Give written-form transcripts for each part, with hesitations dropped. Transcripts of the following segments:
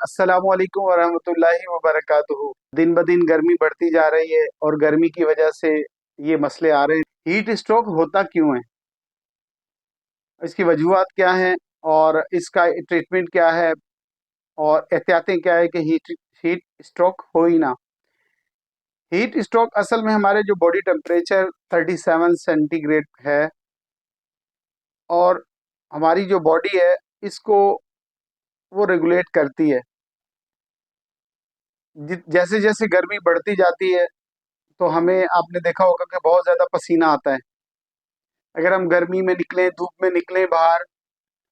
अस्सलामु अलैकुम वरहमतुल्लाहि वबरकातुहू। दिन ब दिन गर्मी बढ़ती जा रही है और गर्मी की वजह से ये मसले आ रहे हैं। हीट स्ट्रोक होता क्यों है, इसकी वजूहत क्या हैं और इसका ट्रीटमेंट क्या है और एहतियातें क्या है कि हीट हीट स्ट्रोक हो ही ना। हीट स्ट्रोक असल में हमारे जो बॉडी टेम्परेचर 37 सेंटीग्रेड है और हमारी जो बॉडी है इसको वो रेगुलेट करती है। जैसे जैसे गर्मी बढ़ती जाती है तो हमें आपने देखा होगा कि बहुत ज़्यादा पसीना आता है। अगर हम गर्मी में निकलें, धूप में निकलें बाहर,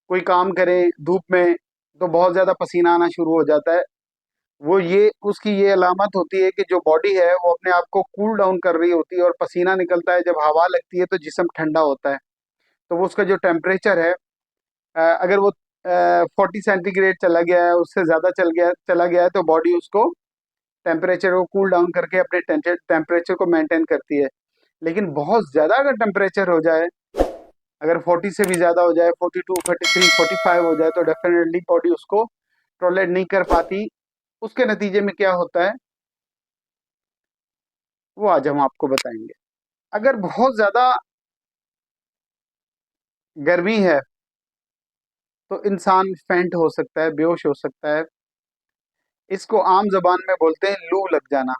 कोई काम करें धूप में, तो बहुत ज़्यादा पसीना आना शुरू हो जाता है। वो ये उसकी ये अलामत होती है कि जो बॉडी है वो अपने आप को कूल डाउन कर रही होती है और पसीना निकलता है, जब हवा लगती है तो जिस्म ठंडा होता है। तो वो उसका जो टेम्परेचर है, अगर वो 40 सेंटीग्रेड चला गया है, उससे ज़्यादा चला गया है, तो बॉडी उसको टेम्परेचर को कूल डाउन करके अपने टेम्परेचर को मेंटेन करती है। लेकिन बहुत ज़्यादा अगर टेम्परेचर हो जाए, अगर 40 से भी ज़्यादा हो जाए, 42, 43, 45 हो जाए, तो डेफिनेटली बॉडी उसको टॉलरेट नहीं कर पाती। उसके नतीजे में क्या होता है वो आज हम आपको बताएंगे। अगर बहुत ज़्यादा गर्मी है तो इंसान फेंट हो सकता है, बेहोश हो सकता है। इसको आम जबान में बोलते हैं लू लग जाना।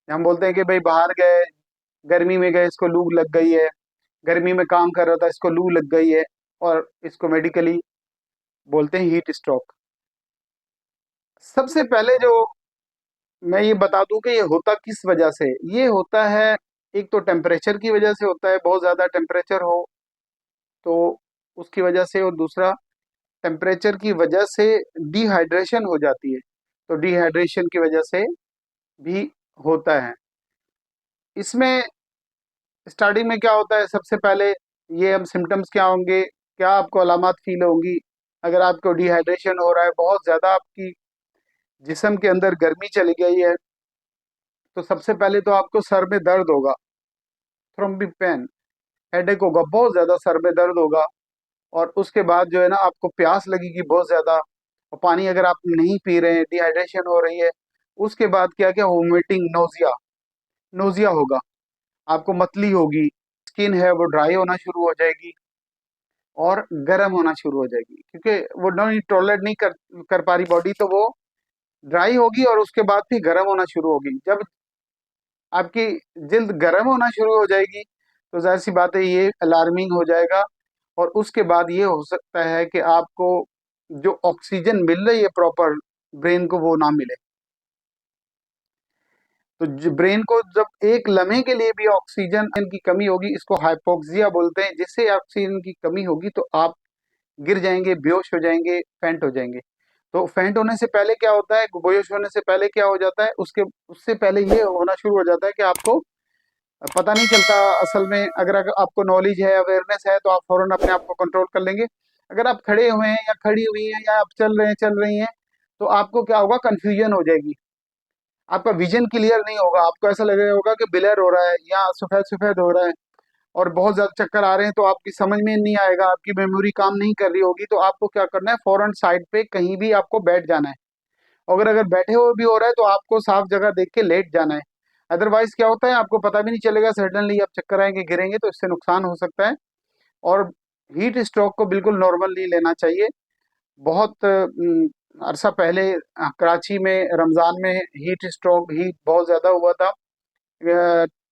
हम बोलते हैं कि भाई बाहर गए, गर्मी में गए, इसको लू लग गई है, गर्मी में काम कर रहा था, इसको लू लग गई है, और इसको मेडिकली बोलते हैं हीट स्ट्रोक। सबसे पहले जो मैं ये बता दूं कि ये होता किस वजह से, ये होता है एक तो टेम्परेचर की वजह से होता है, बहुत ज़्यादा टेम्परेचर हो तो उसकी वजह से, और दूसरा टेम्परेचर की वजह से डिहाइड्रेशन हो जाती है, तो डिहाइड्रेशन की वजह से भी होता है। इसमें स्टार्टिंग में क्या होता है, सबसे पहले ये हम सिम्टम्स क्या होंगे, क्या आपको अलामत फील होंगी। अगर आपको डिहाइड्रेशन हो रहा है, बहुत ज़्यादा आपकी जिस्म के अंदर गर्मी चली गई है, तो सबसे पहले तो आपको सर में दर्द होगा, थ्रोम्बिक पेन, हेडेक होगा, बहुत ज़्यादा सर में दर्द होगा। और उसके बाद जो है ना, आपको प्यास लगेगी बहुत ज़्यादा, और पानी अगर आप नहीं पी रहे हैं, डिहाइड्रेशन हो रही है। उसके बाद क्या क्या, वोमिटिंग, नोजिया, नोजिया होगा, आपको मतली होगी, स्किन है वो ड्राई होना शुरू हो जाएगी और गर्म होना शुरू हो जाएगी, क्योंकि वो नहीं टॉलरेट नहीं कर पा रही बॉडी, तो वो ड्राई होगी और उसके बाद फिर गर्म होना शुरू होगी। जब आपकी जिल्द गर्म होना शुरू हो जाएगी तो जाहिर सी बात है ये अलार्मिंग हो जाएगा। और उसके बाद ये हो सकता है कि आपको जो ऑक्सीजन मिल रही है प्रॉपर ब्रेन को, वो ना मिले। तो ब्रेन को जब एक लम्हे के लिए भी ऑक्सीजन की कमी होगी, इसको हाइपोक्सिया बोलते हैं, जिससे ऑक्सीजन की कमी होगी तो आप गिर जाएंगे, बेहोश हो जाएंगे, फेंट हो जाएंगे। तो फेंट होने से पहले क्या होता है, बेहोश होने से पहले क्या हो जाता है, उसके उससे पहले ये होना शुरू हो जाता है कि आपको पता नहीं चलता असल में। अगर आपको नॉलेज है, अवेयरनेस है, तो आप फौरन अपने आप को कंट्रोल कर लेंगे। अगर आप खड़े हुए हैं या खड़ी हुई हैं या आप चल रहे हैं, चल रही हैं, तो आपको क्या होगा, कंफ्यूजन हो जाएगी, आपका विजन क्लियर नहीं होगा, आपको ऐसा लगेगा होगा कि ब्लर हो रहा है या सफेद सफेद हो रहा है, और बहुत ज्यादा चक्कर आ रहे हैं, तो आपकी समझ में नहीं आएगा, आपकी मेमोरी काम नहीं कर रही होगी। तो आपको क्या करना है, फौरन साइड पे कहीं भी आपको बैठ जाना है। अगर अगर बैठे हुए भी हो रहा है तो आपको साफ जगह देख के लेट जाना है। अदरवाइज क्या होता है, आपको पता भी नहीं चलेगा, सडनली आप चक्कर आएंगे, गिरेंगे, तो इससे नुकसान हो सकता है। और हीट स्ट्रोक को बिल्कुल नॉर्मल नहीं लेना चाहिए। बहुत अरसा पहले कराची में रमज़ान में हीट स्ट्रोक, हीट बहुत ज़्यादा हुआ था,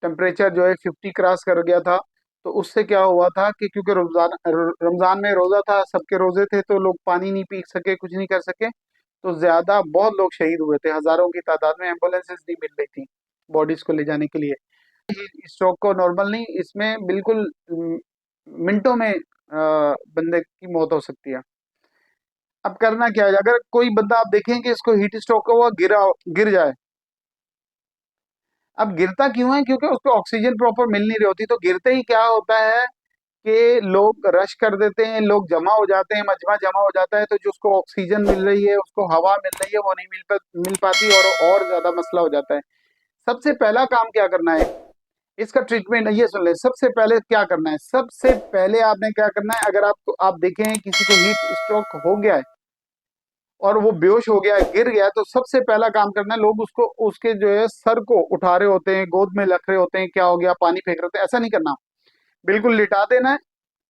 टेम्परेचर जो है 50 क्रॉस कर गया था। तो उससे क्या हुआ था कि क्योंकि रमज़ान रमज़ान में रोज़ा था, सबके रोज़े थे, तो लोग पानी नहीं पी सके, कुछ नहीं कर सके, तो ज़्यादा बहुत लोग शहीद हुए थे, हज़ारों की तादाद में। एम्बुलेंसेज नहीं मिल रही थी बॉडीज़ को ले जाने के लिए। स्ट्रोक को नॉर्मल नहीं, इसमें बिल्कुल मिनटों में बंदे की मौत हो सकती है। अब करना क्या है, अगर कोई बंदा आप देखें कि इसको हीट स्ट्रोक हुआ, गिर जाए। अब गिरता क्यों है, क्योंकि उसको ऑक्सीजन प्रॉपर मिल नहीं रही होती। तो गिरते ही क्या होता है कि लोग रश कर देते हैं, लोग जमा हो जाते हैं, मजमा जमा हो जाता है, तो जो उसको ऑक्सीजन मिल रही है, उसको हवा मिल रही है, वो नहीं मिल पाती, और ज्यादा मसला हो जाता है। सबसे पहला काम क्या करना है, इसका ट्रीटमेंट ये सुन ले। सबसे पहले क्या करना है, सबसे पहले आपने क्या करना है, अगर आप देखें किसी को हीट स्ट्रोक हो गया है, और वो बेहोश हो गया, गिर गया, तो सबसे पहला काम करना है, लोग उसको उसके जो है सर को उठा रहे होते हैं, गोद में रख रहे होते हैं, क्या हो गया, पानी फेंक रहे होते हैं, ऐसा नहीं करना। बिल्कुल लिटा देना है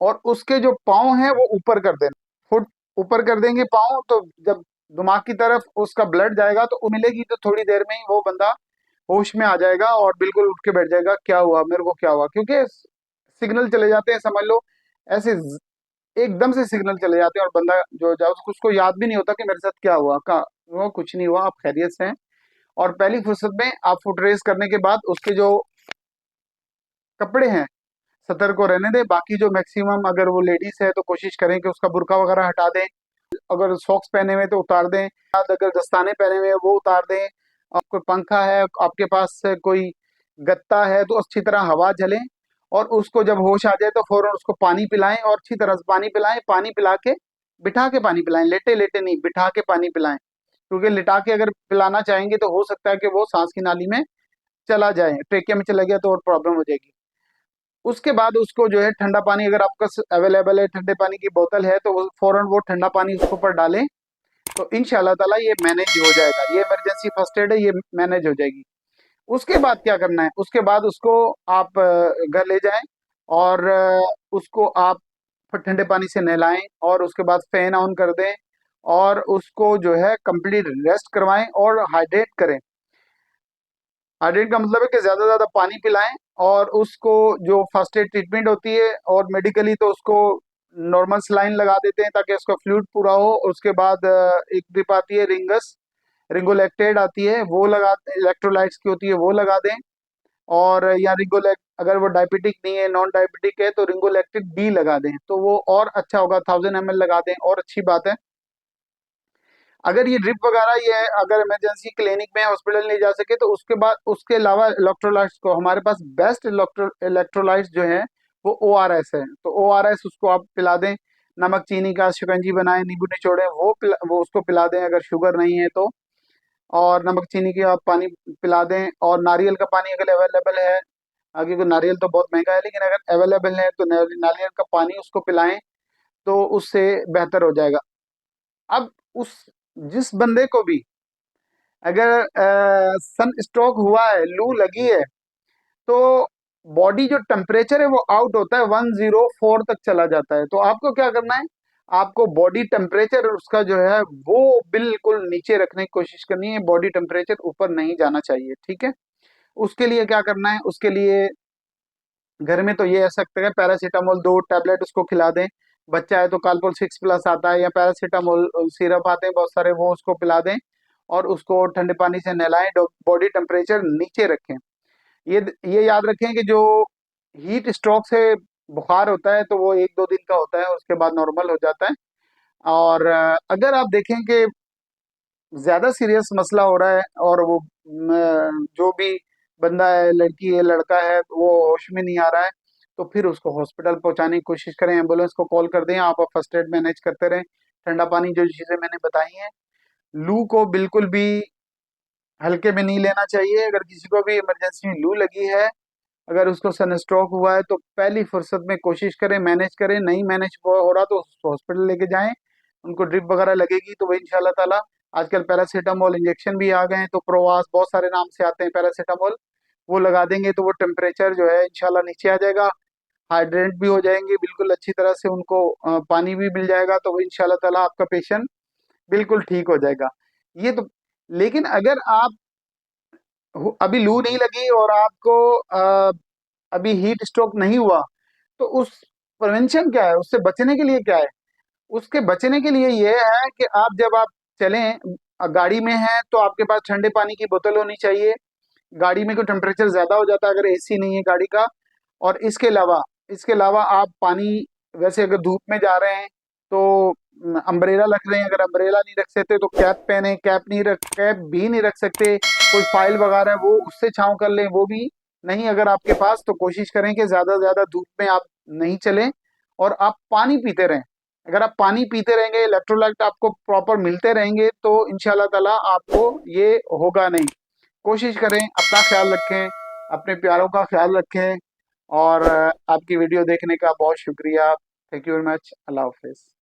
और उसके जो पाँव हैं वो ऊपर कर देना, फुट ऊपर कर देंगे पाँव, तो जब दिमाग की तरफ उसका ब्लड जाएगा तो वो मिलेगी, तो थोड़ी देर में ही वो बंदा होश में आ जाएगा और बिल्कुल उठ के बैठ जाएगा, क्या हुआ मेरे को, क्या हुआ, क्योंकि सिग्नल चले जाते हैं, समझ लो ऐसे एकदम से सिग्नल चले जाते हैं, और बंदा जो जाओ उसको याद भी नहीं होता कि मेरे साथ क्या हुआ, का वो कुछ नहीं हुआ, आप खैरियत से हैं। और पहली फुर्सत में आप फुट रेस करने के बाद उसके जो कपड़े हैं सतर्क को रहने दें, बाकी जो मैक्सिमम अगर वो लेडीज है तो कोशिश करें कि उसका बुर्का वगैरह हटा दें, अगर सॉक्स पहने हुए तो उतार दें, अगर दस्ताने पहने हुए हैं वो उतार दें, और कोई पंखा है आपके पास, कोई गत्ता है, तो अच्छी तरह हवा झलें, और उसको जब होश आ जाए तो फौरन उसको पानी पिलाएं, और अच्छी तरह से पानी पिलाएं, पानी पिला के बिठा के पानी पिलाएं, लेटे लेटे नहीं, बिठा के पानी पिलाएं, क्योंकि लिटा के अगर पिलाना चाहेंगे तो हो सकता है कि वो सांस की नाली में चला जाए, ट्रेकिया में चला गया तो और प्रॉब्लम हो जाएगी। उसके बाद उसको जो है ठंडा पानी, अगर आपका अवेलेबल है, ठंडे पानी की बोतल है, तो वो फौरन वो ठंडा पानी उसके ऊपर डालें, तो इंशाल्लाह ताला ये मैनेज हो जाएगा, ये इमरजेंसी फर्स्ट एड है, ये मैनेज हो जाएगी। उसके बाद क्या करना है, उसके बाद उसको आप घर ले जाएं, और उसको आप फिर ठंडे पानी से नहलाएं, और उसके बाद फैन ऑन कर दें, और उसको जो है कंप्लीट रेस्ट करवाएं और हाइड्रेट करें। हाइड्रेट का मतलब है कि ज़्यादा से ज़्यादा पानी पिलाएं, और उसको जो फर्स्ट एड ट्रीटमेंट होती है, और मेडिकली तो उसको नॉर्मल सलाइन लगा देते हैं ताकि उसका फ्लूइड पूरा हो। उसके बाद एक ड्रिप आती है रिंगस, रिंगोलेक्टेड आती है, वो लगा, इलेक्ट्रोलाइट्स की होती है, वो लगा दें। और या रिंगोलेक्ट, अगर वो डायबिटिक नहीं है, नॉन डायबिटिक है, तो रिंगोलेक्टिड बी लगा दें, तो वो और अच्छा होगा, 1000 ml लगा दें और अच्छी बात है। अगर ये ड्रिप वगैरह ये अगर इमरजेंसी क्लिनिक में हॉस्पिटल नहीं जा सके, तो उसके बाद उसके अलावा इलेक्ट्रोलाइट्स को, हमारे पास बेस्ट इलेक्ट्रोलाइट्स जो है वो ORS है, तो ORS उसको आप पिला दें, नमक चीनी का शिकंजी बनाएं, नींबू निचोड़ें, वो उसको पिला दें अगर शुगर नहीं है तो, और नमक चीनी की आप पानी पिला दें, और नारियल का पानी अगर अवेलेबल है, क्योंकि नारियल तो बहुत महंगा है, लेकिन अगर अवेलेबल है तो नारियल का पानी उसको पिलाएं, तो उससे बेहतर हो जाएगा। अब उस जिस बंदे को भी अगर सन स्ट्रोक हुआ है, लू लगी है, तो बॉडी जो टेम्परेचर है वो आउट होता है, 104 तक चला जाता है, तो आपको क्या करना है, आपको बॉडी टेम्परेचर उसका जो है वो बिल्कुल नीचे रखने की कोशिश करनी है, बॉडी टेम्परेचर ऊपर नहीं जाना चाहिए, ठीक है। उसके लिए क्या करना है, उसके लिए घर में तो ये ऐसा सकते हैं, पैरासीटामोल 2 टैबलेट उसको खिला दें, बच्चा है तो कालपोल 6 प्लस आता है, या पैरासीटामोल सिरप आते हैं बहुत सारे, वो उसको पिला दें, और उसको ठंडे पानी से नहलाएं, बॉडी टेम्परेचर नीचे रखें। ये याद रखें कि जो हीट स्ट्रोक से बुखार होता है तो वो 1-2 दिन का होता है, उसके बाद नॉर्मल हो जाता है। और अगर आप देखें कि ज्यादा सीरियस मसला हो रहा है, और वो जो भी बंदा है, लड़की है, लड़का है, वो होश में नहीं आ रहा है, तो फिर उसको हॉस्पिटल पहुंचाने की कोशिश करें, एम्बुलेंस को कॉल कर दें, आप फर्स्ट एड मैनेज करते रहें, ठंडा पानी, जो चीजें मैंने बताई हैं। लू को बिल्कुल भी हल्के में नहीं लेना चाहिए, अगर किसी को भी इमरजेंसी में लू लगी है, अगर उसको सन स्ट्रोक हुआ है, तो पहली फुर्सत में कोशिश करें, मैनेज करें, नहीं मैनेज हो रहा तो हॉस्पिटल लेके जाएं, उनको ड्रिप वगैरह लगेगी तो वो इंशाल्लाह ताला, आजकल पैरासीटामोल इंजेक्शन भी आ गए हैं, तो प्रोवास बहुत सारे नाम से आते हैं पैरासीटामोल, वो लगा देंगे तो वो टेम्परेचर जो है इंशाल्लाह नीचे आ जाएगा, हाइड्रेट भी हो जाएंगे बिल्कुल अच्छी तरह से, उनको पानी भी मिल जाएगा, तो वो इंशाल्लाह ताला आपका पेशेंट बिल्कुल ठीक हो जाएगा। ये तो, लेकिन अगर आप अभी लू नहीं लगी और आपको अभी हीट स्ट्रोक नहीं हुआ, तो उस प्रिवेंशन क्या है, उससे बचने के लिए क्या है, उसके बचने के लिए ये है कि आप जब आप चलें, गाड़ी में हैं तो आपके पास ठंडे पानी की बोतल होनी चाहिए, गाड़ी में कोई टेम्परेचर ज्यादा हो जाता है अगर एसी नहीं है गाड़ी का। और इसके अलावा आप पानी, वैसे अगर धूप में जा रहे हैं तो अम्ब्रेला रख रहे हैं, अगर अम्ब्रेला नहीं रख सकते तो कैप पहने, कैप भी नहीं रख सकते, कोई फाइल वगैरह है वो उससे छांव कर लें, वो भी नहीं अगर आपके पास, तो कोशिश करें कि ज्यादा से ज्यादा धूप में आप नहीं चलें, और आप पानी पीते रहें। अगर आप पानी पीते रहेंगे, इलेक्ट्रोलाइट आपको प्रॉपर मिलते रहेंगे, तो इंशाल्लाह ताला आपको ये होगा नहीं। कोशिश करें, अपना ख्याल रखें, अपने प्यारों का ख्याल रखें, और आपकी वीडियो देखने का बहुत शुक्रिया। Thank you very much. अल्लाह हाफिज़।